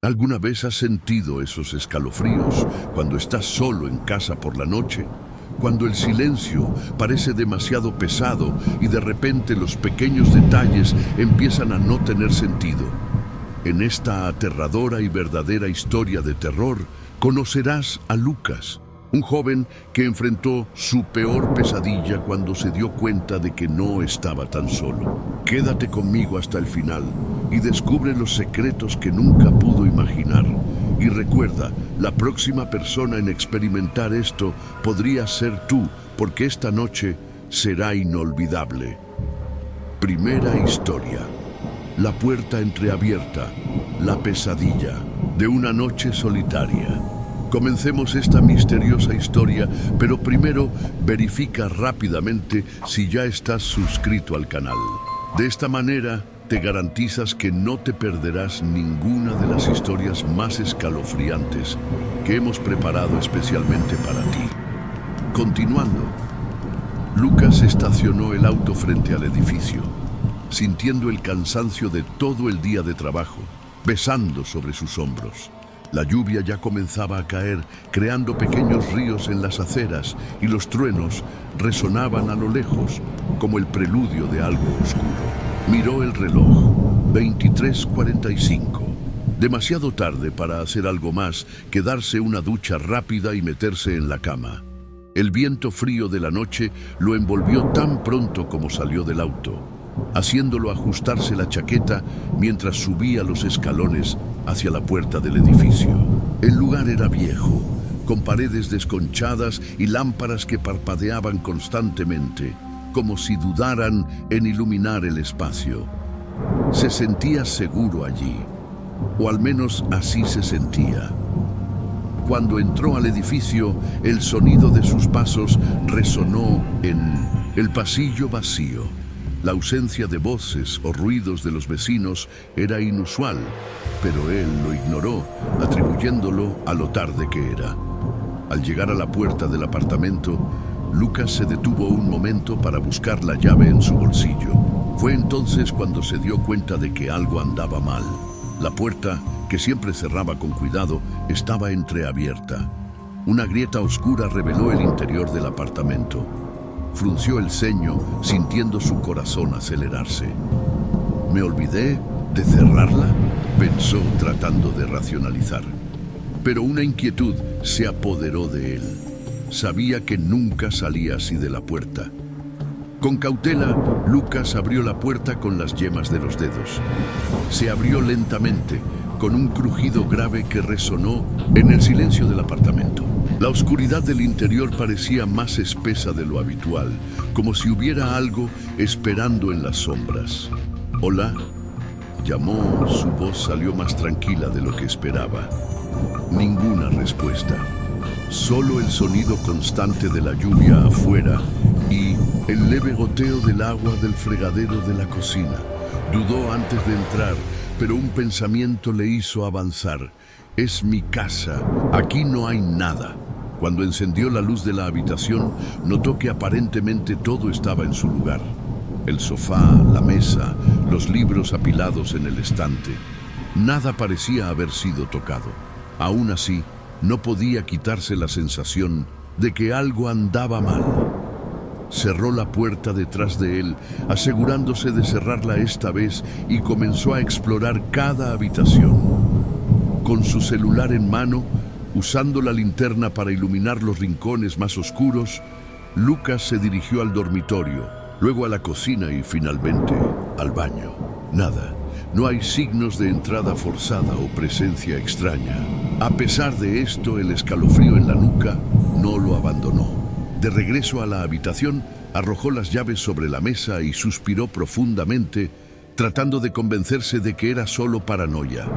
¿Alguna vez has sentido esos escalofríos cuando estás solo en casa por la noche? Cuando el silencio parece demasiado pesado y de repente los pequeños detalles empiezan a no tener sentido. En esta aterradora y verdadera historia de terror, conocerás a Lucas, un joven que enfrentó su peor pesadilla cuando se dio cuenta de que no estaba tan solo. Quédate conmigo hasta el final y descubre los secretos que nunca pudo imaginar. Y recuerda, la próxima persona en experimentar esto podría ser tú, porque esta noche será inolvidable. Primera historia. La puerta entreabierta, la pesadilla de una noche solitaria. Comencemos esta misteriosa historia, pero primero verifica rápidamente si ya estás suscrito al canal. De esta manera, te garantizas que no te perderás ninguna de las historias más escalofriantes que hemos preparado especialmente para ti. Continuando, Lucas estacionó el auto frente al edificio, sintiendo el cansancio de todo el día de trabajo, pesando sobre sus hombros. La lluvia ya comenzaba a caer, creando pequeños ríos en las aceras, y los truenos resonaban a lo lejos, como el preludio de algo oscuro. Miró el reloj, 23:45. Demasiado tarde para hacer algo más que darse una ducha rápida y meterse en la cama. El viento frío de la noche lo envolvió tan pronto como salió del auto, haciéndolo ajustarse la chaqueta mientras subía los escalones hacia la puerta del edificio. El lugar era viejo, con paredes desconchadas y lámparas que parpadeaban constantemente, como si dudaran en iluminar el espacio. Se sentía seguro allí, o al menos así se sentía. Cuando entró al edificio, el sonido de sus pasos resonó en el pasillo vacío. La ausencia de voces o ruidos de los vecinos era inusual, pero él lo ignoró, atribuyéndolo a lo tarde que era. Al llegar a la puerta del apartamento, Lucas se detuvo un momento para buscar la llave en su bolsillo. Fue entonces cuando se dio cuenta de que algo andaba mal. La puerta, que siempre cerraba con cuidado, estaba entreabierta. Una grieta oscura reveló el interior del apartamento. Frunció el ceño, sintiendo su corazón acelerarse. ¿Me olvidé de cerrarla?, pensó, tratando de racionalizar. Pero una inquietud se apoderó de él. Sabía que nunca salía así de la puerta. Con cautela, Lucas abrió la puerta con las yemas de los dedos. Se abrió lentamente, con un crujido grave que resonó en el silencio del apartamento. La oscuridad del interior parecía más espesa de lo habitual, como si hubiera algo esperando en las sombras. «Hola», llamó. Su voz salió más tranquila de lo que esperaba. Ninguna respuesta. Solo el sonido constante de la lluvia afuera y el leve goteo del agua del fregadero de la cocina. Dudó antes de entrar, pero un pensamiento le hizo avanzar. «Es mi casa. Aquí no hay nada». Cuando encendió la luz de la habitación, notó que aparentemente todo estaba en su lugar. El sofá, la mesa, los libros apilados en el estante. Nada parecía haber sido tocado. Aún así, no podía quitarse la sensación de que algo andaba mal. Cerró la puerta detrás de él, asegurándose de cerrarla esta vez, y comenzó a explorar cada habitación. Con su celular en mano, usando la linterna para iluminar los rincones más oscuros, Lucas se dirigió al dormitorio, luego a la cocina y finalmente al baño. Nada. No hay signos de entrada forzada o presencia extraña. A pesar de esto, el escalofrío en la nuca no lo abandonó. De regreso a la habitación, arrojó las llaves sobre la mesa y suspiró profundamente, tratando de convencerse de que era solo paranoia.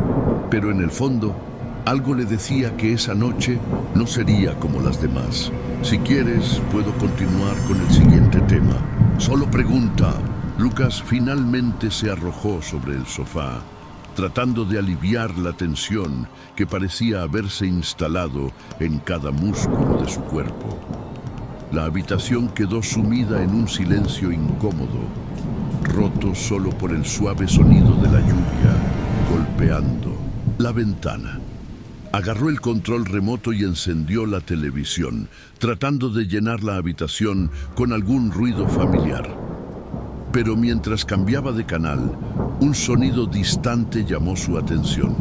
Pero en el fondo, algo le decía que esa noche no sería como las demás. Si quieres, puedo continuar con el siguiente tema. Solo pregunta. Lucas finalmente se arrojó sobre el sofá, tratando de aliviar la tensión que parecía haberse instalado en cada músculo de su cuerpo. La habitación quedó sumida en un silencio incómodo, roto solo por el suave sonido de la lluvia golpeando La ventana. Agarró el control remoto y encendió la televisión, tratando de llenar la habitación con algún ruido familiar. Pero mientras cambiaba de canal, un sonido distante llamó su atención.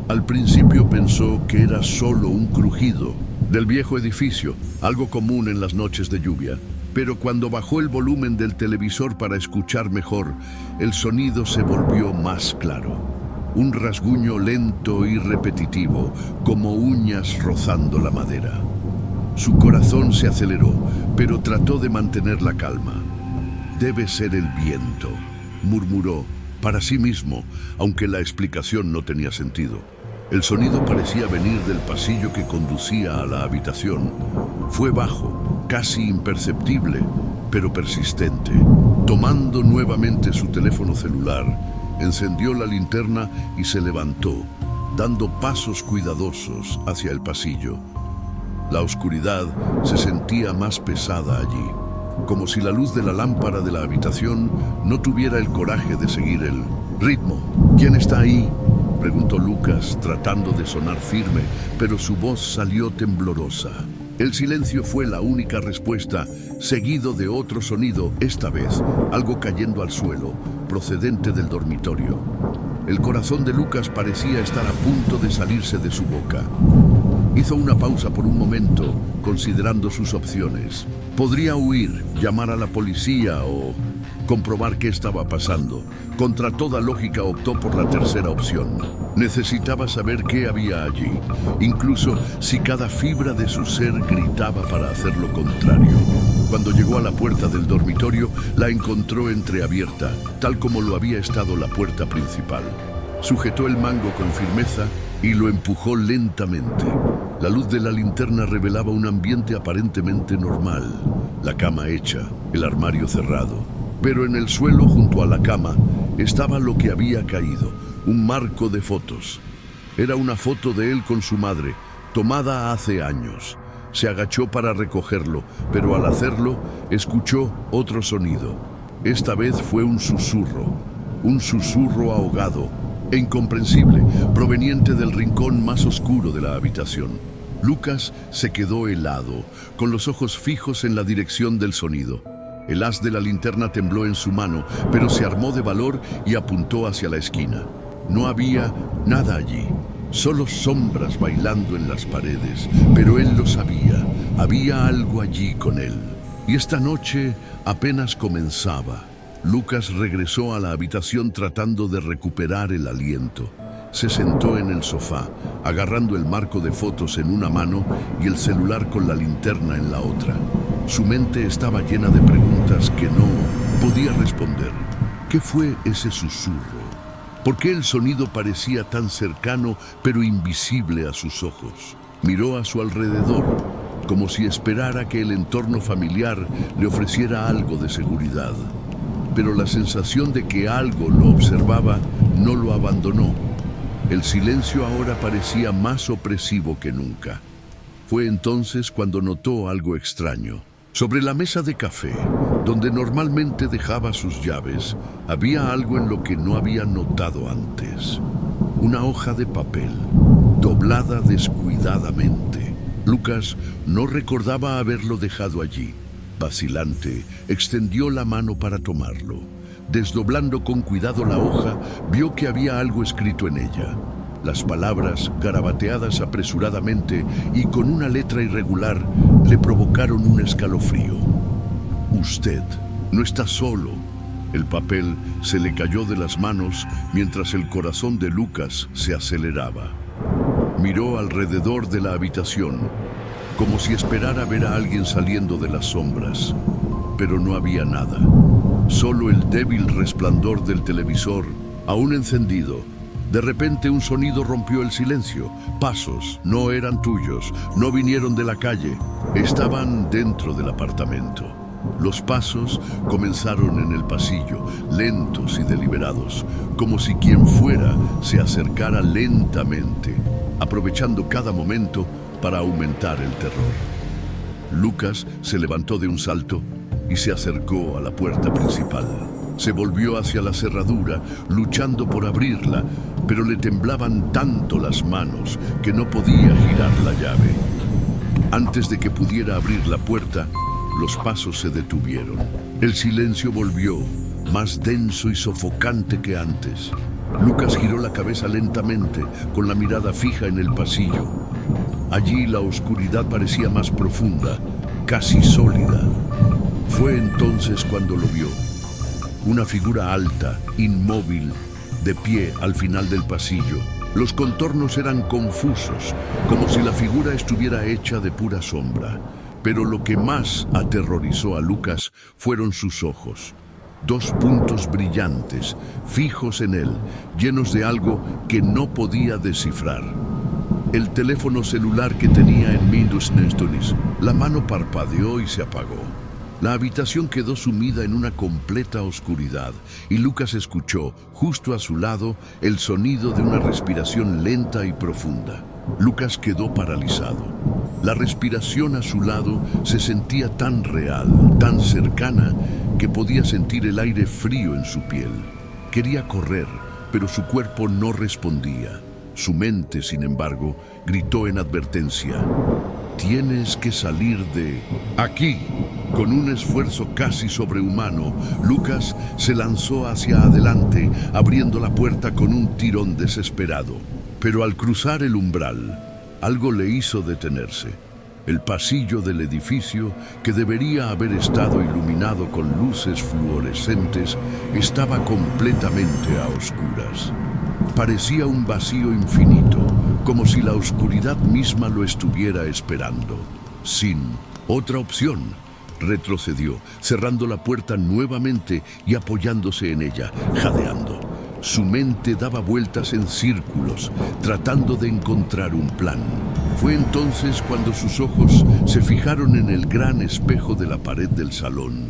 Al principio pensó que era solo un crujido del viejo edificio, algo común en las noches de lluvia. Pero cuando bajó el volumen del televisor para escuchar mejor, el sonido se volvió más claro. Un rasguño lento y repetitivo, como uñas rozando la madera. Su corazón se aceleró, pero trató de mantener la calma. «Debe ser el viento», murmuró para sí mismo, aunque la explicación no tenía sentido. El sonido parecía venir del pasillo que conducía a la habitación. Fue bajo, casi imperceptible, pero persistente. Tomando nuevamente su teléfono celular, encendió la linterna y se levantó, dando pasos cuidadosos hacia el pasillo. La oscuridad se sentía más pesada allí, como si la luz de la lámpara de la habitación no tuviera el coraje de seguir el ritmo. «¿Quién está ahí?», preguntó Lucas, tratando de sonar firme, pero su voz salió temblorosa. El silencio fue la única respuesta, seguido de otro sonido, esta vez algo cayendo al suelo, procedente del dormitorio. El corazón de Lucas parecía estar a punto de salirse de su boca. Hizo una pausa por un momento, considerando sus opciones. Podría huir, llamar a la policía o comprobar qué estaba pasando. Contra toda lógica optó por la tercera opción. Necesitaba saber qué había allí, incluso si cada fibra de su ser gritaba para hacer lo contrario. Cuando llegó a la puerta del dormitorio, la encontró entreabierta, tal como lo había estado la puerta principal. Sujetó el mango con firmeza y lo empujó lentamente. La luz de la linterna revelaba un ambiente aparentemente normal. La cama hecha, el armario cerrado. Pero en el suelo, junto a la cama, estaba lo que había caído, un marco de fotos. Era una foto de él con su madre, tomada hace años. Se agachó para recogerlo, pero al hacerlo, escuchó otro sonido. Esta vez fue un susurro ahogado e incomprensible, proveniente del rincón más oscuro de la habitación. Lucas se quedó helado, con los ojos fijos en la dirección del sonido. El haz de la linterna tembló en su mano, pero se armó de valor y apuntó hacia la esquina. No había nada allí, solo sombras bailando en las paredes, pero él lo sabía, había algo allí con él. Y esta noche apenas comenzaba. Lucas regresó a la habitación tratando de recuperar el aliento. Se sentó en el sofá, agarrando el marco de fotos en una mano y el celular con la linterna en la otra. Su mente estaba llena de preguntas que no podía responder. ¿Qué fue ese susurro? ¿Por qué el sonido parecía tan cercano pero invisible a sus ojos? Miró a su alrededor, como si esperara que el entorno familiar le ofreciera algo de seguridad. Pero la sensación de que algo lo observaba no lo abandonó. El silencio ahora parecía más opresivo que nunca. Fue entonces cuando notó algo extraño. Sobre la mesa de café, donde normalmente dejaba sus llaves, había algo en lo que no había notado antes. Una hoja de papel, doblada descuidadamente. Lucas no recordaba haberlo dejado allí. Vacilante, extendió la mano para tomarlo. Desdoblando con cuidado la hoja, vio que había algo escrito en ella. Las palabras, garabateadas apresuradamente y con una letra irregular, le provocaron un escalofrío. «Usted no está solo». El papel se le cayó de las manos mientras el corazón de Lucas se aceleraba. Miró alrededor de la habitación, como si esperara ver a alguien saliendo de las sombras. Pero no había nada. Solo el débil resplandor del televisor, aún encendido. De repente un sonido rompió el silencio. Pasos, no eran tuyos, no vinieron de la calle, estaban dentro del apartamento. Los pasos comenzaron en el pasillo, lentos y deliberados, como si quien fuera se acercara lentamente, aprovechando cada momento para aumentar el terror. Lucas se levantó de un salto y se acercó a la puerta principal. Se volvió hacia la cerradura, luchando por abrirla, pero le temblaban tanto las manos que no podía girar la llave. Antes de que pudiera abrir la puerta, los pasos se detuvieron. El silencio volvió, más denso y sofocante que antes. Lucas giró la cabeza lentamente, con la mirada fija en el pasillo. Allí la oscuridad parecía más profunda, casi sólida. Fue entonces cuando lo vio. Una figura alta, inmóvil, de pie al final del pasillo. Los contornos eran confusos, como si la figura estuviera hecha de pura sombra. Pero lo que más aterrorizó a Lucas fueron sus ojos. 2 puntos brillantes, fijos en él, llenos de algo que no podía descifrar. El teléfono celular que tenía en Mindusnestunis. La mano parpadeó y se apagó. La habitación quedó sumida en una completa oscuridad y Lucas escuchó, justo a su lado, el sonido de una respiración lenta y profunda. Lucas quedó paralizado. La respiración a su lado se sentía tan real, tan cercana, que podía sentir el aire frío en su piel. Quería correr, pero su cuerpo no respondía. Su mente, sin embargo, gritó en advertencia: «Tienes que salir de aquí». Con un esfuerzo casi sobrehumano, Lucas se lanzó hacia adelante, abriendo la puerta con un tirón desesperado. Pero al cruzar el umbral, algo le hizo detenerse. El pasillo del edificio, que debería haber estado iluminado con luces fluorescentes, estaba completamente a oscuras. Parecía un vacío infinito, como si la oscuridad misma lo estuviera esperando. Sin otra opción, retrocedió, cerrando la puerta nuevamente y apoyándose en ella, jadeando. Su mente daba vueltas en círculos, tratando de encontrar un plan. Fue entonces cuando sus ojos se fijaron en el gran espejo de la pared del salón,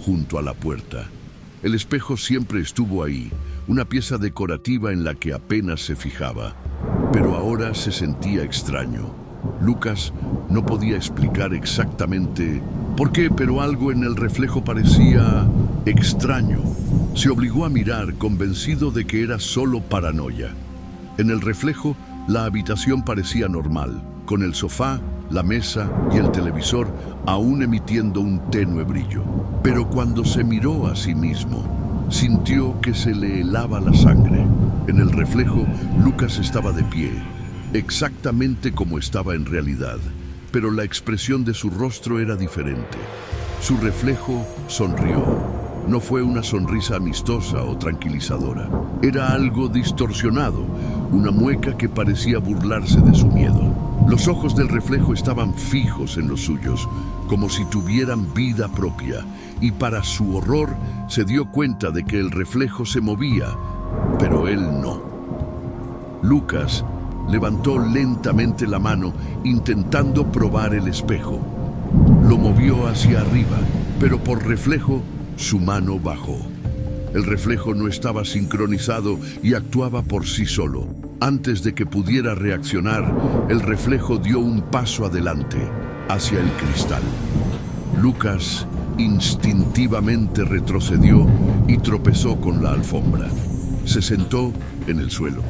junto a la puerta. El espejo siempre estuvo ahí, una pieza decorativa en la que apenas se fijaba, pero ahora se sentía extraño. Lucas no podía explicar exactamente por qué, pero algo en el reflejo parecía extraño. Se obligó a mirar, convencido de que era solo paranoia. En el reflejo, la habitación parecía normal, con el sofá, la mesa y el televisor aún emitiendo un tenue brillo. Pero cuando se miró a sí mismo, sintió que se le helaba la sangre. En el reflejo, Lucas estaba de pie, exactamente como estaba en realidad, pero la expresión de su rostro era diferente. Su reflejo sonrió. No fue una sonrisa amistosa o tranquilizadora. Era algo distorsionado, una mueca que parecía burlarse de su miedo. Los ojos del reflejo estaban fijos en los suyos, como si tuvieran vida propia, y para su horror se dio cuenta de que el reflejo se movía, pero él no. Lucas levantó lentamente la mano, intentando probar el espejo. Lo movió hacia arriba, pero por reflejo, su mano bajó. El reflejo no estaba sincronizado y actuaba por sí solo. Antes de que pudiera reaccionar, el reflejo dio un paso adelante, hacia el cristal. Lucas instintivamente retrocedió y tropezó con la alfombra. Se sentó en el suelo,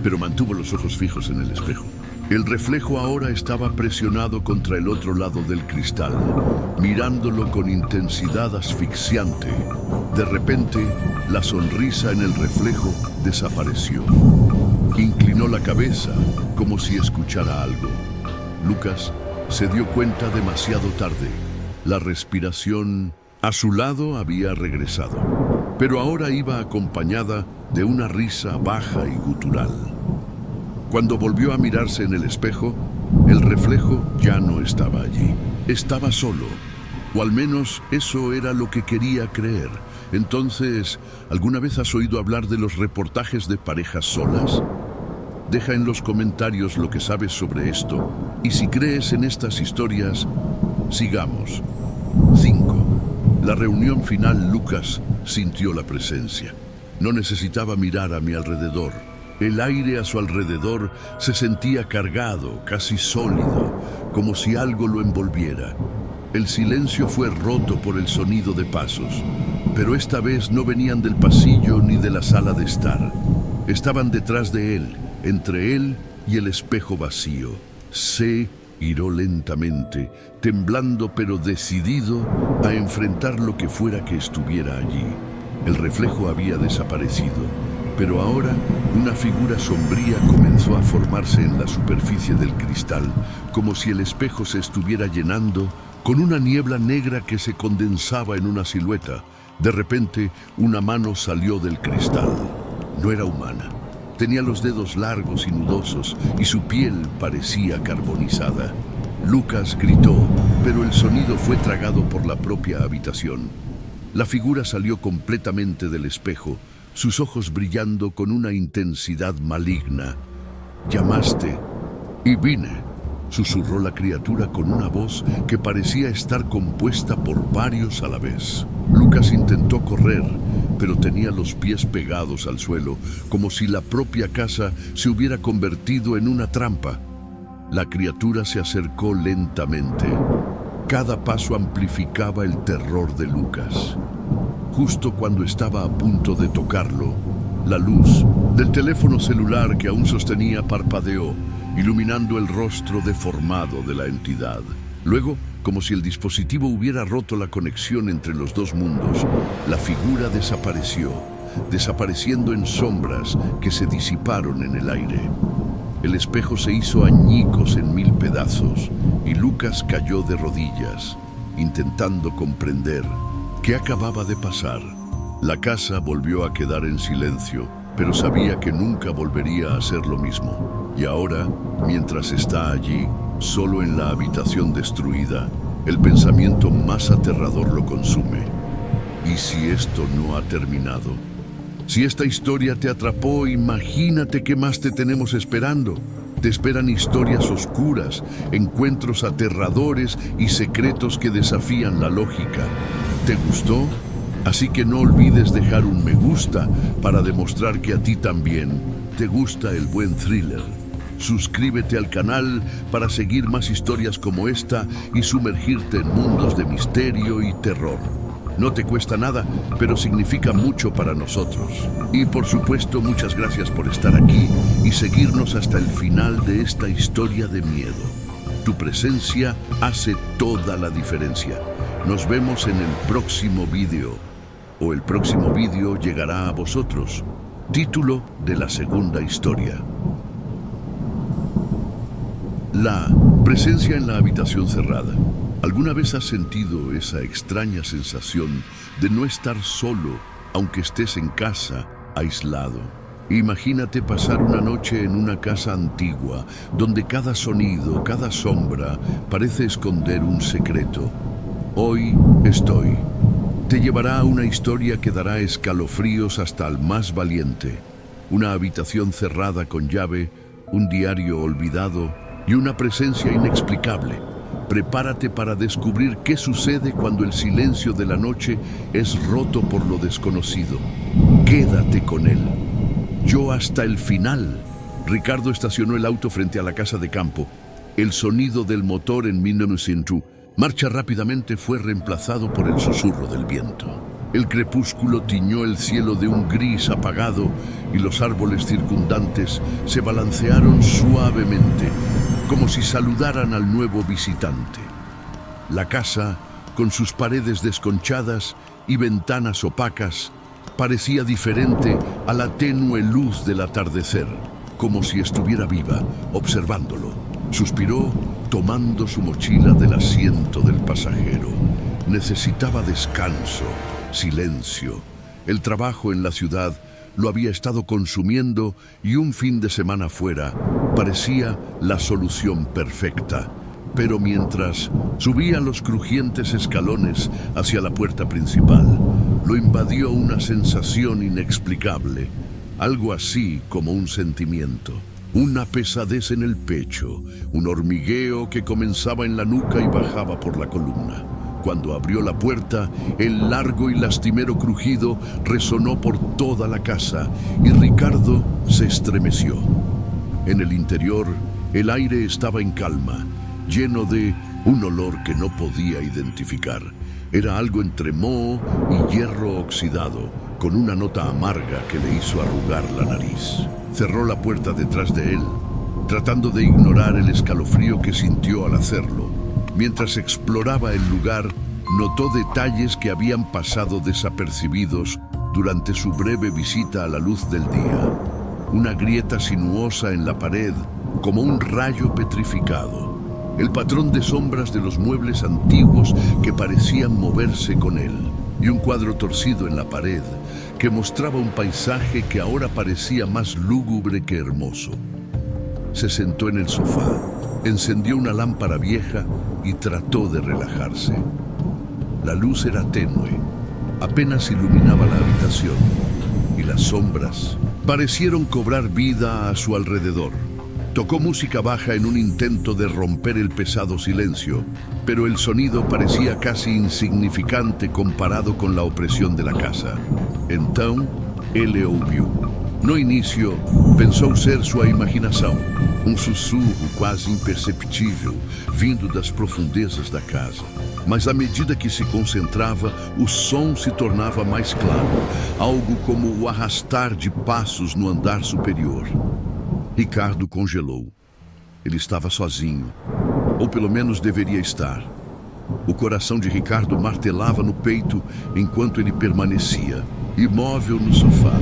pero mantuvo los ojos fijos en el espejo. El reflejo ahora estaba presionado contra el otro lado del cristal, mirándolo con intensidad asfixiante. De repente, la sonrisa en el reflejo desapareció. Inclinó la cabeza, como si escuchara algo. Lucas se dio cuenta demasiado tarde. La respiración a su lado había regresado, pero ahora iba acompañada de una risa baja y gutural. Cuando volvió a mirarse en el espejo, el reflejo ya no estaba allí. Estaba solo, o al menos eso era lo que quería creer. Entonces, ¿alguna vez has oído hablar de los reportajes de parejas solas? Deja en los comentarios lo que sabes sobre esto, y si crees en estas historias, sigamos. 5. La reunión final. Lucas sintió la presencia. No necesitaba mirar a mi alrededor. El aire a su alrededor se sentía cargado, casi sólido, como si algo lo envolviera. El silencio fue roto por el sonido de pasos, pero esta vez no venían del pasillo ni de la sala de estar. Estaban detrás de él, entre él y el espejo vacío. Se giró lentamente, temblando pero decidido a enfrentar lo que fuera que estuviera allí. El reflejo había desaparecido, pero ahora una figura sombría comenzó a formarse en la superficie del cristal, como si el espejo se estuviera llenando con una niebla negra que se condensaba en una silueta. De repente, una mano salió del cristal. No era humana. Tenía los dedos largos y nudosos y su piel parecía carbonizada. Lucas gritó, pero el sonido fue tragado por la propia habitación. La figura salió completamente del espejo, sus ojos brillando con una intensidad maligna. «Llamaste y vine», susurró la criatura con una voz que parecía estar compuesta por varios a la vez. Lucas intentó correr, pero tenía los pies pegados al suelo, como si la propia casa se hubiera convertido en una trampa. La criatura se acercó lentamente. Cada paso amplificaba el terror de Lucas. Justo cuando estaba a punto de tocarlo, la luz del teléfono celular que aún sostenía parpadeó, iluminando el rostro deformado de la entidad. Luego, como si el dispositivo hubiera roto la conexión entre los dos mundos, la figura desapareció, desapareciendo en sombras que se disiparon en el aire. El espejo se hizo añicos en 1000 pedazos y Lucas cayó de rodillas, intentando comprender qué acababa de pasar. La casa volvió a quedar en silencio, pero sabía que nunca volvería a ser lo mismo. Y ahora, mientras está allí, solo en la habitación destruida, el pensamiento más aterrador lo consume. ¿Y si esto no ha terminado? Si esta historia te atrapó, imagínate qué más te tenemos esperando. Te esperan historias oscuras, encuentros aterradores y secretos que desafían la lógica. ¿Te gustó? Así que no olvides dejar un me gusta para demostrar que a ti también te gusta el buen thriller. Suscríbete al canal para seguir más historias como esta y sumergirte en mundos de misterio y terror. No te cuesta nada, pero significa mucho para nosotros. Y por supuesto, muchas gracias por estar aquí y seguirnos hasta el final de esta historia de miedo. Tu presencia hace toda la diferencia. Nos vemos en el próximo vídeo. O el próximo vídeo llegará a vosotros. Título de la segunda historia. La presencia en la habitación cerrada. ¿Alguna vez has sentido esa extraña sensación de no estar solo, aunque estés en casa, aislado? Imagínate pasar una noche en una casa antigua, donde cada sonido, cada sombra, parece esconder un secreto. Hoy estoy. Te llevará a una historia que dará escalofríos hasta al más valiente. Una habitación cerrada con llave, un diario olvidado y una presencia inexplicable. Prepárate para descubrir qué sucede cuando el silencio de la noche es roto por lo desconocido. Quédate con él. Yo hasta el final. Ricardo estacionó el auto frente a la casa de campo. El sonido del motor en 1902. Marcha rápidamente fue reemplazado por el susurro del viento. El crepúsculo tiñó el cielo de un gris apagado y los árboles circundantes se balancearon suavemente, como si saludaran al nuevo visitante. La casa, con sus paredes desconchadas y ventanas opacas, parecía diferente a la tenue luz del atardecer, como si estuviera viva, observándolo. Suspiró, tomando su mochila del asiento del pasajero. Necesitaba descanso, silencio. El trabajo en la ciudad lo había estado consumiendo y un fin de semana fuera parecía la solución perfecta. Pero mientras subía los crujientes escalones hacia la puerta principal, lo invadió una sensación inexplicable, algo así como un sentimiento. Una pesadez en el pecho, un hormigueo que comenzaba en la nuca y bajaba por la columna. Cuando abrió la puerta, el largo y lastimero crujido resonó por toda la casa y Ricardo se estremeció. En el interior, el aire estaba en calma, lleno de un olor que no podía identificar. Era algo entre moho y hierro oxidado, con una nota amarga que le hizo arrugar la nariz. Cerró la puerta detrás de él, tratando de ignorar el escalofrío que sintió al hacerlo. Mientras exploraba el lugar, notó detalles que habían pasado desapercibidos durante su breve visita a la luz del día. Una grieta sinuosa en la pared, como un rayo petrificado. El patrón de sombras de los muebles antiguos que parecían moverse con él. Y un cuadro torcido en la pared que mostraba un paisaje que ahora parecía más lúgubre que hermoso. Se sentó en el sofá, encendió una lámpara vieja y trató de relajarse. La luz era tenue, apenas iluminaba la habitación, y las sombras parecieron cobrar vida a su alrededor. Tocó música baja en un intento de romper el pesado silencio, pero el sonido parecía casi insignificante comparado con la opresión de la casa. Então, ele ouviu. No início, pensou ser sua imaginação, um sussurro quase imperceptível, vindo das profundezas da casa. Mas à medida que se concentrava, o som se tornava mais claro, algo como o arrastar de passos no andar superior. Ricardo congelou. Ele estava sozinho, ou pelo menos deveria estar. O coração de Ricardo martelava no peito enquanto ele permanecia, imóvel no sofá,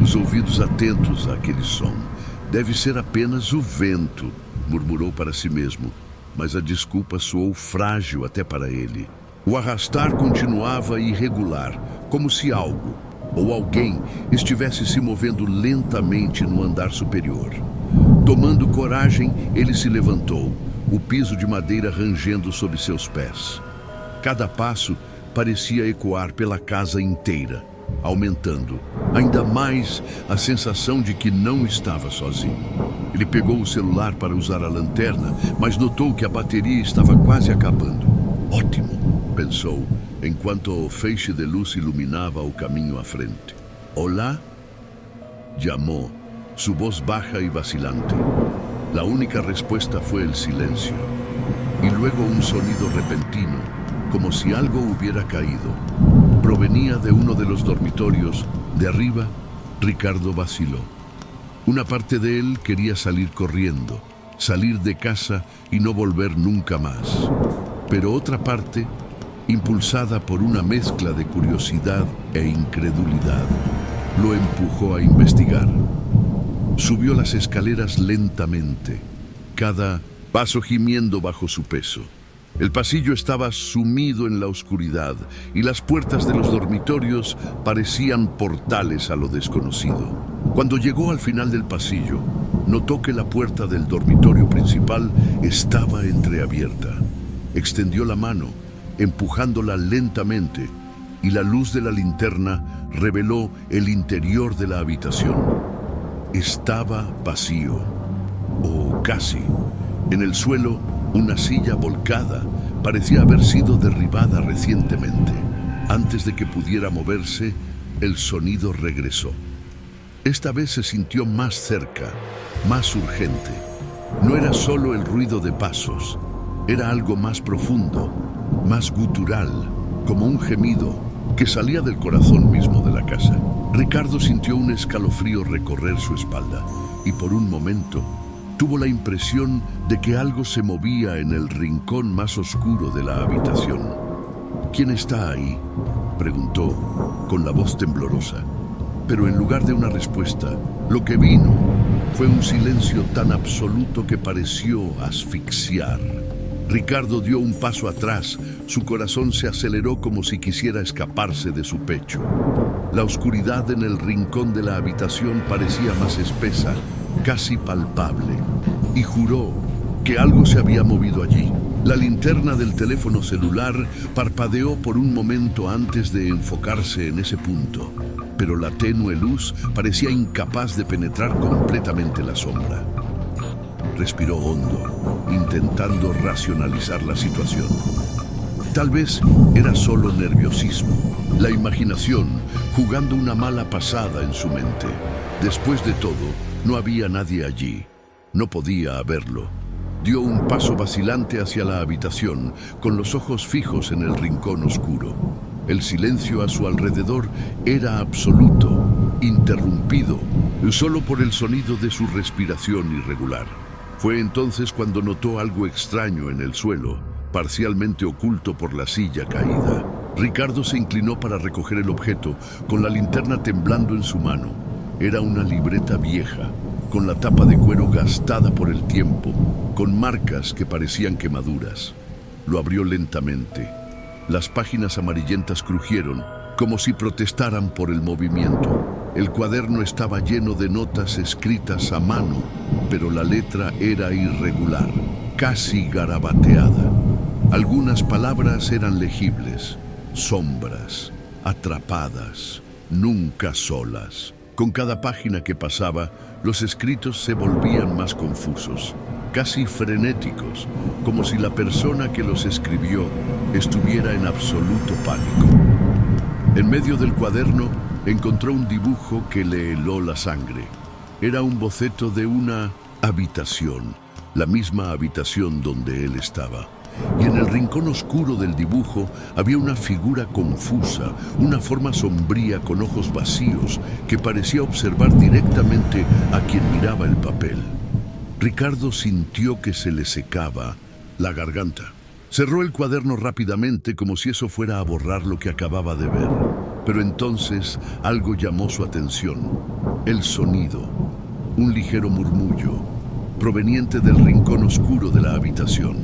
os ouvidos atentos àquele som. Deve ser apenas o vento, murmurou para si mesmo, mas a desculpa soou frágil até para ele. O arrastar continuava irregular, como se algo ou alguém estivesse se movendo lentamente no andar superior. Tomando coragem, ele se levantou, o piso de madeira rangendo sob seus pés. Cada passo parecia ecoar pela casa inteira, aumentando ainda mais a sensação de que não estava sozinho. Ele pegou o celular para usar a lanterna, mas notou que a bateria estava quase acabando. Ótimo, pensou, enquanto o feixe de luz iluminava o caminho à frente. Olá? Llamó, su voz baja y vacilante. La única respuesta fue el silencio, y luego un sonido repentino, como si algo hubiera caído. Provenía de uno de los dormitorios. De arriba, Ricardo vaciló. Una parte de él quería salir corriendo, salir de casa y no volver nunca más. Pero otra parte, impulsada por una mezcla de curiosidad e incredulidad, lo empujó a investigar. Subió las escaleras lentamente, cada paso gimiendo bajo su peso. El pasillo estaba sumido en la oscuridad y las puertas de los dormitorios parecían portales a lo desconocido. Cuando llegó al final del pasillo, notó que la puerta del dormitorio principal estaba entreabierta. Extendió la mano, empujándola lentamente, y la luz de la linterna reveló el interior de la habitación. Estaba vacío, o casi. En el suelo, una silla volcada parecía haber sido derribada recientemente. Antes de que pudiera moverse, el sonido regresó. Esta vez se sintió más cerca, más urgente. No era solo el ruido de pasos, era algo más profundo, más gutural, como un gemido que salía del corazón mismo de la casa. Ricardo sintió un escalofrío recorrer su espalda y por un momento tuvo la impresión de que algo se movía en el rincón más oscuro de la habitación. ¿Quién está ahí?, preguntó con la voz temblorosa. Pero en lugar de una respuesta, lo que vino fue un silencio tan absoluto que pareció asfixiar. Ricardo dio un paso atrás, su corazón se aceleró como si quisiera escaparse de su pecho. La oscuridad en el rincón de la habitación parecía más espesa, casi palpable, y juró que algo se había movido allí. La linterna del teléfono celular parpadeó por un momento antes de enfocarse en ese punto, pero la tenue luz parecía incapaz de penetrar completamente la sombra. Respiró hondo, intentando racionalizar la situación. Tal vez era solo nerviosismo, la imaginación jugando una mala pasada en su mente. Después de todo, no había nadie allí. No podía haberlo. dio un paso vacilante hacia la habitación, con los ojos fijos en el rincón oscuro. El silencio a su alrededor era absoluto, interrumpido, solo por el sonido de su respiración irregular. Fue entonces cuando notó algo extraño en el suelo, parcialmente oculto por la silla caída. Ricardo se inclinó para recoger el objeto, con la linterna temblando en su mano. Era una libreta vieja, con la tapa de cuero gastada por el tiempo, con marcas que parecían quemaduras. Lo abrió lentamente. Las páginas amarillentas crujieron, como si protestaran por el movimiento. El cuaderno estaba lleno de notas escritas a mano, pero la letra era irregular, casi garabateada. Algunas palabras eran legibles: sombras, atrapadas, nunca solas. Con cada página que pasaba, los escritos se volvían más confusos, casi frenéticos, como si la persona que los escribió estuviera en absoluto pánico. En medio del cuaderno encontró un dibujo que le heló la sangre. Era un boceto de una habitación, la misma habitación donde él estaba. Y en el rincón oscuro del dibujo había una figura confusa, una forma sombría con ojos vacíos que parecía observar directamente a quien miraba el papel. Ricardo sintió que se le secaba la garganta. Cerró el cuaderno rápidamente, como si eso fuera a borrar lo que acababa de ver. Pero entonces algo llamó su atención: el sonido, un ligero murmullo, proveniente del rincón oscuro de la habitación.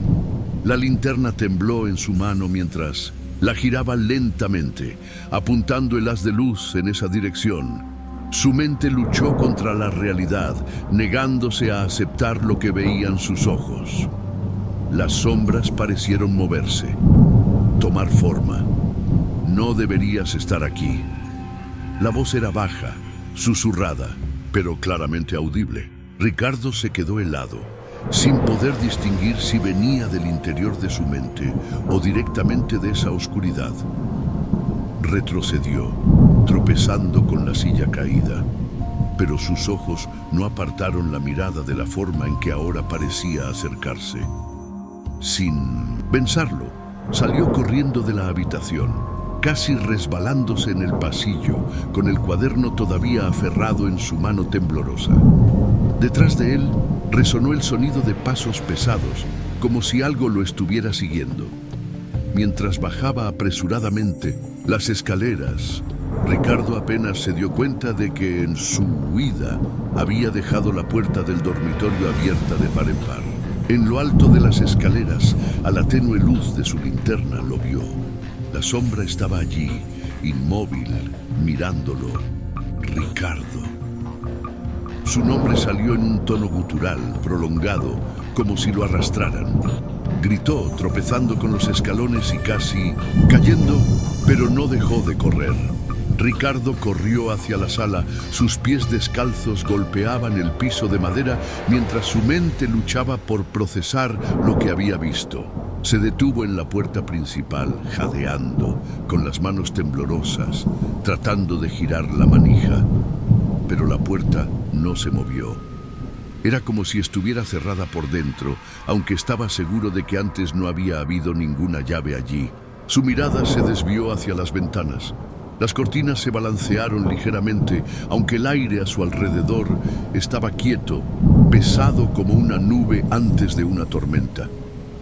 La linterna tembló en su mano mientras la giraba lentamente, apuntando el haz de luz en esa dirección. Su mente luchó contra la realidad, negándose a aceptar lo que veían sus ojos. Las sombras parecieron moverse, tomar forma. No deberías estar aquí. La voz era baja, susurrada, pero claramente audible. Ricardo se quedó helado, sin poder distinguir si venía del interior de su mente o directamente de esa oscuridad. Retrocedió, tropezando con la silla caída, pero sus ojos no apartaron la mirada de la forma en que ahora parecía acercarse. Sin pensarlo, salió corriendo de la habitación, casi resbalándose en el pasillo, con el cuaderno todavía aferrado en su mano temblorosa. Detrás de él resonó el sonido de pasos pesados, como si algo lo estuviera siguiendo. Mientras bajaba apresuradamente las escaleras, Ricardo apenas se dio cuenta de que en su huida había dejado la puerta del dormitorio abierta de par en par. En lo alto de las escaleras, a la tenue luz de su linterna, lo vio. La sombra estaba allí, inmóvil, mirándolo. Ricardo. Su nombre salió en un tono gutural, prolongado, como si lo arrastraran. Gritó, tropezando con los escalones y casi cayendo, pero no dejó de correr. Ricardo corrió hacia la sala, sus pies descalzos golpeaban el piso de madera mientras su mente luchaba por procesar lo que había visto. Se detuvo en la puerta principal, jadeando, con las manos temblorosas, tratando de girar la manija. Pero la puerta no se movió. Era como si estuviera cerrada por dentro, aunque estaba seguro de que antes no había habido ninguna llave allí. Su mirada se desvió hacia las ventanas. Las cortinas se balancearon ligeramente, aunque el aire a su alrededor estaba quieto, pesado como una nube antes de una tormenta.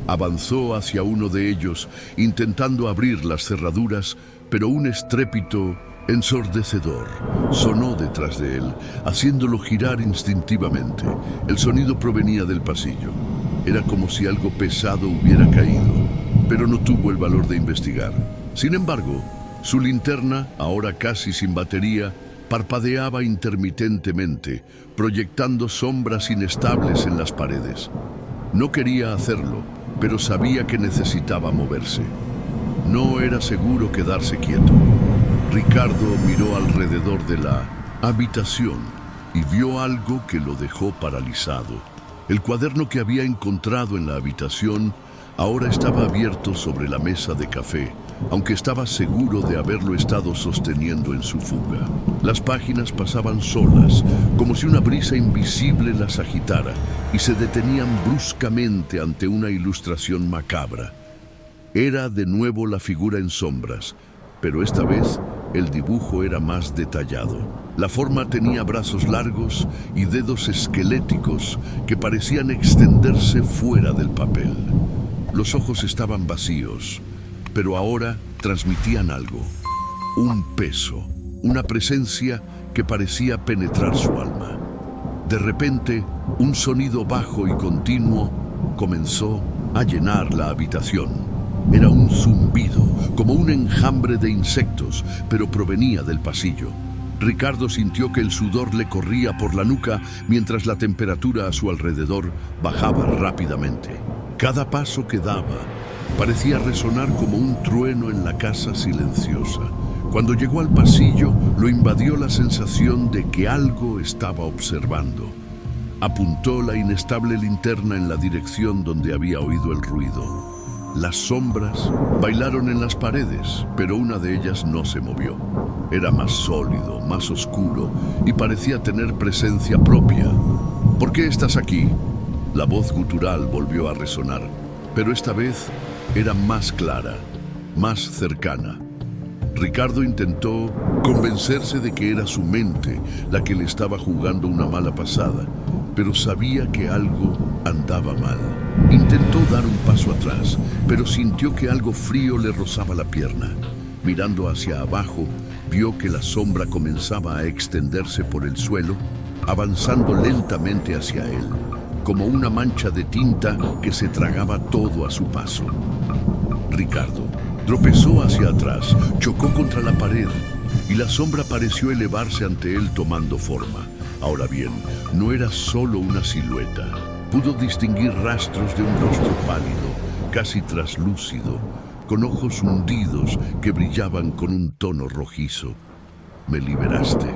Avanzó hacia uno de ellos, intentando abrir las cerraduras, pero un estrépito ensordecedor sonó detrás de él, haciéndolo girar instintivamente. El sonido provenía del pasillo. Era como si algo pesado hubiera caído, pero no tuvo el valor de investigar. Sin embargo, su linterna, ahora casi sin batería, parpadeaba intermitentemente, proyectando sombras inestables en las paredes. No quería hacerlo, pero sabía que necesitaba moverse. No era seguro quedarse quieto. Ricardo miró alrededor de la habitación y vio algo que lo dejó paralizado. El cuaderno que había encontrado en la habitación ahora estaba abierto sobre la mesa de café, aunque estaba seguro de haberlo estado sosteniendo en su fuga. Las páginas pasaban solas, como si una brisa invisible las agitara, y se detenían bruscamente ante una ilustración macabra. Era de nuevo la figura en sombras, pero esta vez el dibujo era más detallado. La forma tenía brazos largos y dedos esqueléticos que parecían extenderse fuera del papel. Los ojos estaban vacíos, pero ahora transmitían algo, un peso, una presencia que parecía penetrar su alma. De repente, un sonido bajo y continuo comenzó a llenar la habitación. Era un zumbido, como un enjambre de insectos, pero provenía del pasillo. Ricardo sintió que el sudor le corría por la nuca mientras la temperatura a su alrededor bajaba rápidamente. Cada paso que daba parecía resonar como un trueno en la casa silenciosa. Cuando llegó al pasillo, lo invadió la sensación de que algo estaba observando. Apuntó la inestable linterna en la dirección donde había oído el ruido. Las sombras bailaron en las paredes, pero una de ellas no se movió. Era más sólido, más oscuro y parecía tener presencia propia. ¿Por qué estás aquí? La voz gutural volvió a resonar, pero esta vez era más clara, más cercana. Ricardo intentó convencerse de que era su mente la que le estaba jugando una mala pasada, pero sabía que algo andaba mal. Intentó dar un paso atrás, pero sintió que algo frío le rozaba la pierna. Mirando hacia abajo, vio que la sombra comenzaba a extenderse por el suelo, avanzando lentamente hacia él, como una mancha de tinta que se tragaba todo a su paso. Ricardo tropezó hacia atrás, chocó contra la pared y la sombra pareció elevarse ante él tomando forma. Ahora bien, no era solo una silueta. Pudo distinguir rastros de un rostro pálido, casi traslúcido, con ojos hundidos que brillaban con un tono rojizo. «Me liberaste».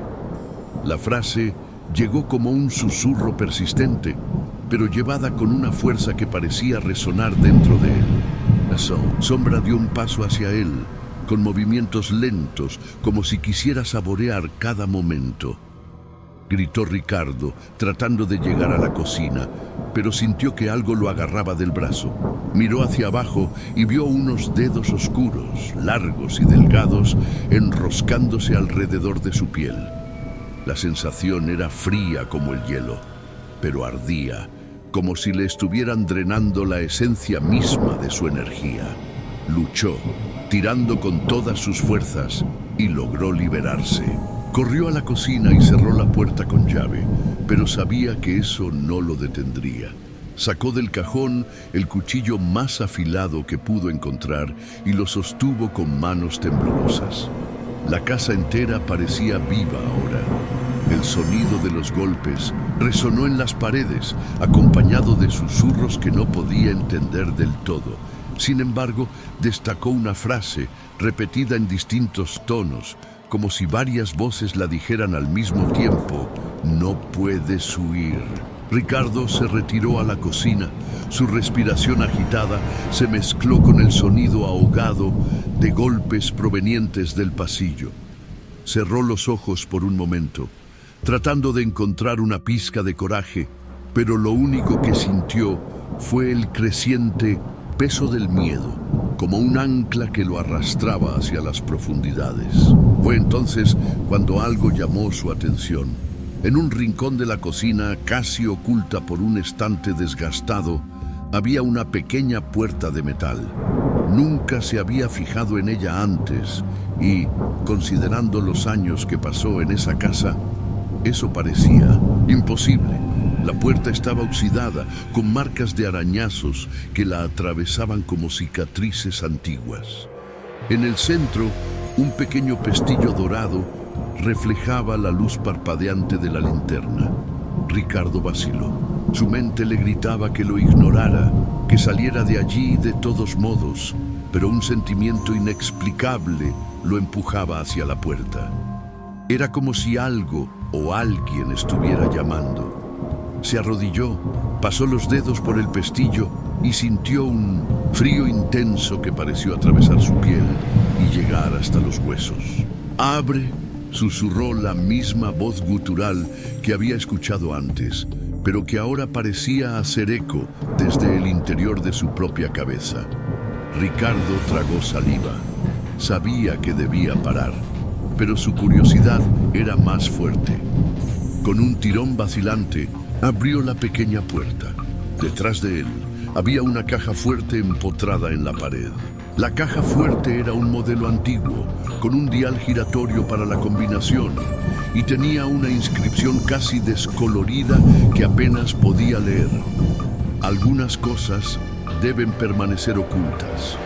La frase llegó como un susurro persistente, pero llevada con una fuerza que parecía resonar dentro de él. La sombra dio un paso hacia él, con movimientos lentos, como si quisiera saborear cada momento. Gritó Ricardo, tratando de llegar a la cocina, pero sintió que algo lo agarraba del brazo. Miró hacia abajo y vio unos dedos oscuros, largos y delgados, enroscándose alrededor de su piel. La sensación era fría como el hielo, pero ardía, como si le estuvieran drenando la esencia misma de su energía. Luchó, tirando con todas sus fuerzas, y logró liberarse. Corrió a la cocina y cerró la puerta con llave, pero sabía que eso no lo detendría. Sacó del cajón el cuchillo más afilado que pudo encontrar y lo sostuvo con manos temblorosas. La casa entera parecía viva ahora. El sonido de los golpes resonó en las paredes, acompañado de susurros que no podía entender del todo. Sin embargo, destacó una frase, repetida en distintos tonos, como si varias voces la dijeran al mismo tiempo: «No puedes huir». Ricardo se retiró a la cocina. Su respiración agitada se mezcló con el sonido ahogado de golpes provenientes del pasillo. Cerró los ojos por un momento, tratando de encontrar una pizca de coraje, pero lo único que sintió fue el creciente peso del miedo, como un ancla que lo arrastraba hacia las profundidades. Fue entonces cuando algo llamó su atención. En un rincón de la cocina, casi oculta por un estante desgastado, había una pequeña puerta de metal. Nunca se había fijado en ella antes y, considerando los años que pasó en esa casa, eso parecía imposible. La puerta estaba oxidada, con marcas de arañazos que la atravesaban como cicatrices antiguas. En el centro, un pequeño pestillo dorado reflejaba la luz parpadeante de la linterna. Ricardo vaciló. Su mente le gritaba que lo ignorara, que saliera de allí de todos modos, pero un sentimiento inexplicable lo empujaba hacia la puerta. Era como si algo o alguien estuviera llamando. Se arrodilló, pasó los dedos por el pestillo y sintió un frío intenso que pareció atravesar su piel y llegar hasta los huesos. «Abre», susurró la misma voz gutural que había escuchado antes, pero que ahora parecía hacer eco desde el interior de su propia cabeza. Ricardo tragó saliva. Sabía que debía parar, pero su curiosidad era más fuerte. Con un tirón vacilante, abrió la pequeña puerta. Detrás de él había una caja fuerte empotrada en la pared. La caja fuerte era un modelo antiguo, con un dial giratorio para la combinación, y tenía una inscripción casi descolorida que apenas podía leer. Algunas cosas deben permanecer ocultas.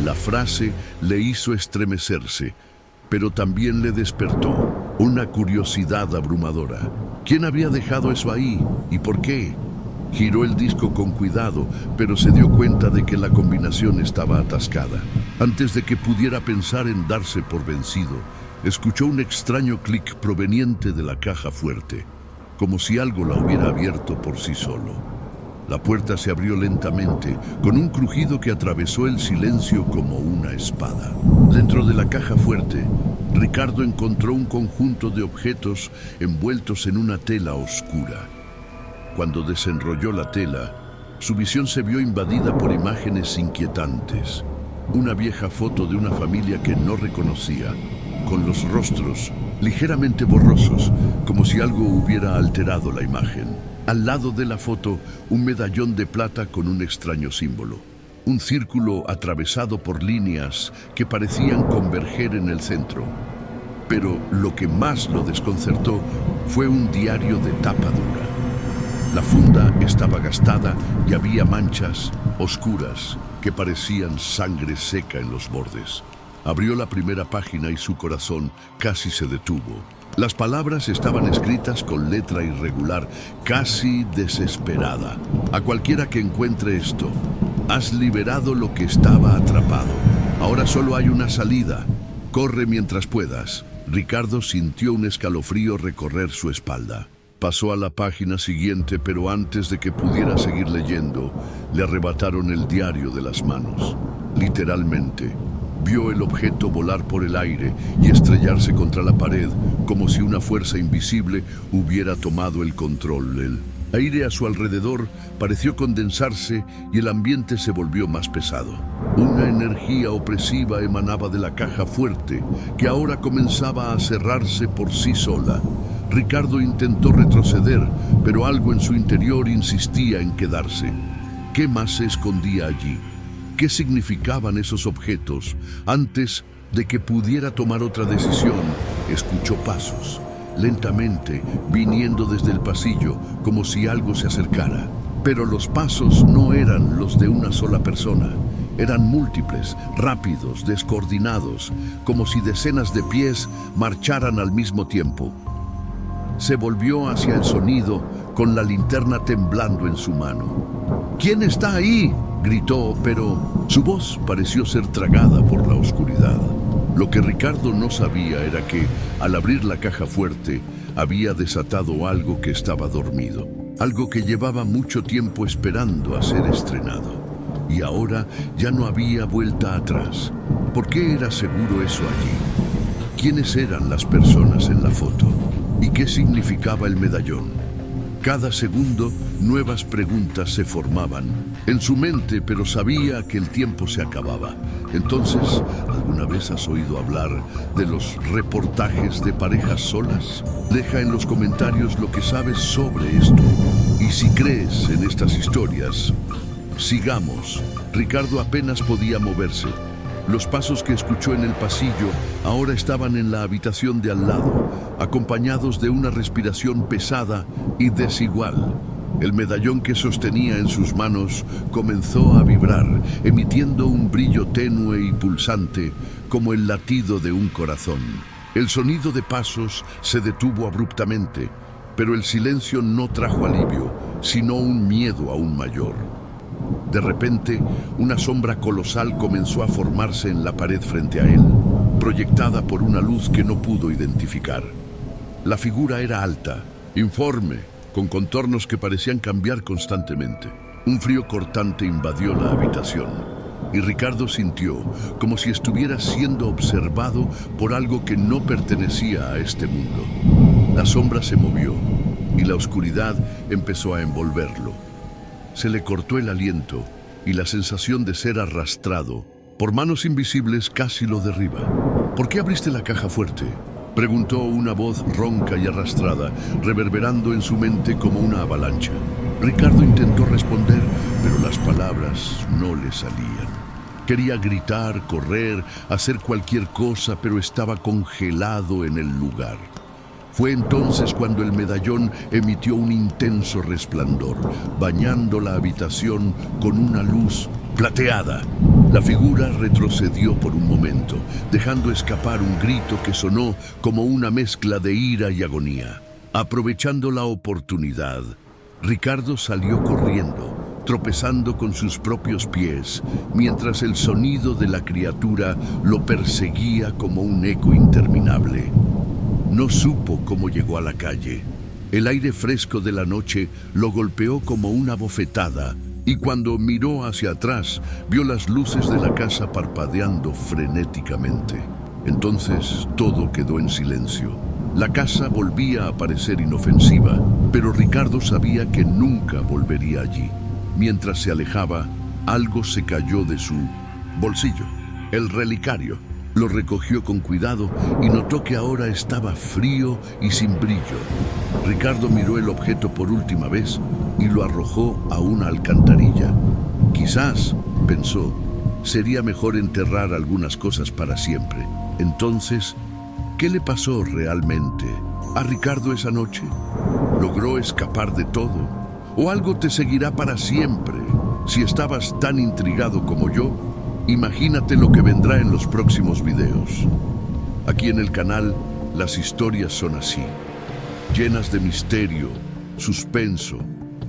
La frase le hizo estremecerse, pero también le despertó una curiosidad abrumadora. ¿Quién había dejado eso ahí y por qué? Giró el disco con cuidado, pero se dio cuenta de que la combinación estaba atascada. Antes de que pudiera pensar en darse por vencido, escuchó un extraño clic proveniente de la caja fuerte, como si algo la hubiera abierto por sí solo. La puerta se abrió lentamente, con un crujido que atravesó el silencio como una espada. Dentro de la caja fuerte, Ricardo encontró un conjunto de objetos envueltos en una tela oscura. Cuando desenrolló la tela, su visión se vio invadida por imágenes inquietantes. Una vieja foto de una familia que no reconocía, con los rostros ligeramente borrosos, como si algo hubiera alterado la imagen. Al lado de la foto, un medallón de plata con un extraño símbolo. Un círculo atravesado por líneas que parecían converger en el centro. Pero lo que más lo desconcertó fue un diario de tapa dura. La funda estaba gastada y había manchas oscuras que parecían sangre seca en los bordes. Abrió la primera página y su corazón casi se detuvo. Las palabras estaban escritas con letra irregular, casi desesperada. A cualquiera que encuentre esto, has liberado lo que estaba atrapado. Ahora solo hay una salida. Corre mientras puedas. Ricardo sintió un escalofrío recorrer su espalda. Pasó a la página siguiente, pero antes de que pudiera seguir leyendo, le arrebataron el diario de las manos. Literalmente, vio el objeto volar por el aire y estrellarse contra la pared, como si una fuerza invisible hubiera tomado el control. El aire a su alrededor pareció condensarse y el ambiente se volvió más pesado. Una energía opresiva emanaba de la caja fuerte, que ahora comenzaba a cerrarse por sí sola. Ricardo intentó retroceder, pero algo en su interior insistía en quedarse. ¿Qué más se escondía allí? ¿Qué significaban esos objetos? Antes de que pudiera tomar otra decisión, escuchó pasos, lentamente, viniendo desde el pasillo, como si algo se acercara. Pero los pasos no eran los de una sola persona. Eran múltiples, rápidos, descoordinados, como si decenas de pies marcharan al mismo tiempo. Se volvió hacia el sonido con la linterna temblando en su mano. «¿Quién está ahí?», gritó, pero su voz pareció ser tragada por la oscuridad. Lo que Ricardo no sabía era que, al abrir la caja fuerte, había desatado algo que estaba dormido. Algo que llevaba mucho tiempo esperando a ser estrenado. Y ahora ya no había vuelta atrás. ¿Por qué era seguro eso allí? ¿Quiénes eran las personas en la foto? ¿Y qué significaba el medallón? Cada segundo, nuevas preguntas se formaban en su mente, pero sabía que el tiempo se acababa. Entonces, ¿alguna vez has oído hablar de los reportajes de parejas solas? Deja en los comentarios lo que sabes sobre esto. Y si crees en estas historias, sigamos. Ricardo apenas podía moverse. Los pasos que escuchó en el pasillo ahora estaban en la habitación de al lado, acompañados de una respiración pesada y desigual. El medallón que sostenía en sus manos comenzó a vibrar, emitiendo un brillo tenue y pulsante, como el latido de un corazón. El sonido de pasos se detuvo abruptamente, pero el silencio no trajo alivio, sino un miedo aún mayor. De repente, una sombra colosal comenzó a formarse en la pared frente a él, proyectada por una luz que no pudo identificar. La figura era alta, informe, con contornos que parecían cambiar constantemente. Un frío cortante invadió la habitación y Ricardo sintió como si estuviera siendo observado por algo que no pertenecía a este mundo. La sombra se movió y la oscuridad empezó a envolverlo. Se le cortó el aliento y la sensación de ser arrastrado por manos invisibles casi lo derriba. ¿Por qué abriste la caja fuerte?, preguntó una voz ronca y arrastrada, reverberando en su mente como una avalancha. Ricardo intentó responder, pero las palabras no le salían. Quería gritar, correr, hacer cualquier cosa, pero estaba congelado en el lugar. Fue entonces cuando el medallón emitió un intenso resplandor, bañando la habitación con una luz plateada. La figura retrocedió por un momento, dejando escapar un grito que sonó como una mezcla de ira y agonía. Aprovechando la oportunidad, Ricardo salió corriendo, tropezando con sus propios pies, mientras el sonido de la criatura lo perseguía como un eco interminable. No supo cómo llegó a la calle. El aire fresco de la noche lo golpeó como una bofetada, y cuando miró hacia atrás, vio las luces de la casa parpadeando frenéticamente. Entonces todo quedó en silencio. La casa volvía a parecer inofensiva, pero Ricardo sabía que nunca volvería allí. Mientras se alejaba, algo se cayó de su bolsillo. El relicario. Lo recogió con cuidado y notó que ahora estaba frío y sin brillo. Ricardo miró el objeto por última vez y lo arrojó a una alcantarilla. Quizás, pensó, sería mejor enterrar algunas cosas para siempre. Entonces, ¿qué le pasó realmente a Ricardo esa noche? ¿Logró escapar de todo? ¿O algo te seguirá para siempre? Si estabas tan intrigado como yo, imagínate lo que vendrá en los próximos videos. Aquí en el canal, las historias son así, llenas de misterio, suspenso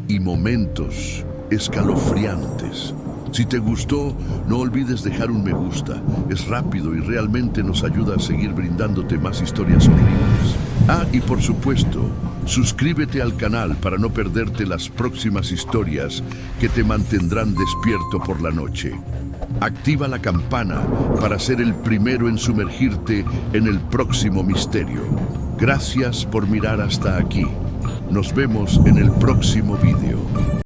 y momentos escalofriantes. Si te gustó, no olvides dejar un me gusta. Es rápido y realmente nos ayuda a seguir brindándote más historias horribles. Ah, y por supuesto, suscríbete al canal para no perderte las próximas historias que te mantendrán despierto por la noche. Activa la campana para ser el primero en sumergirte en el próximo misterio. Gracias por mirar hasta aquí. Nos vemos en el próximo video.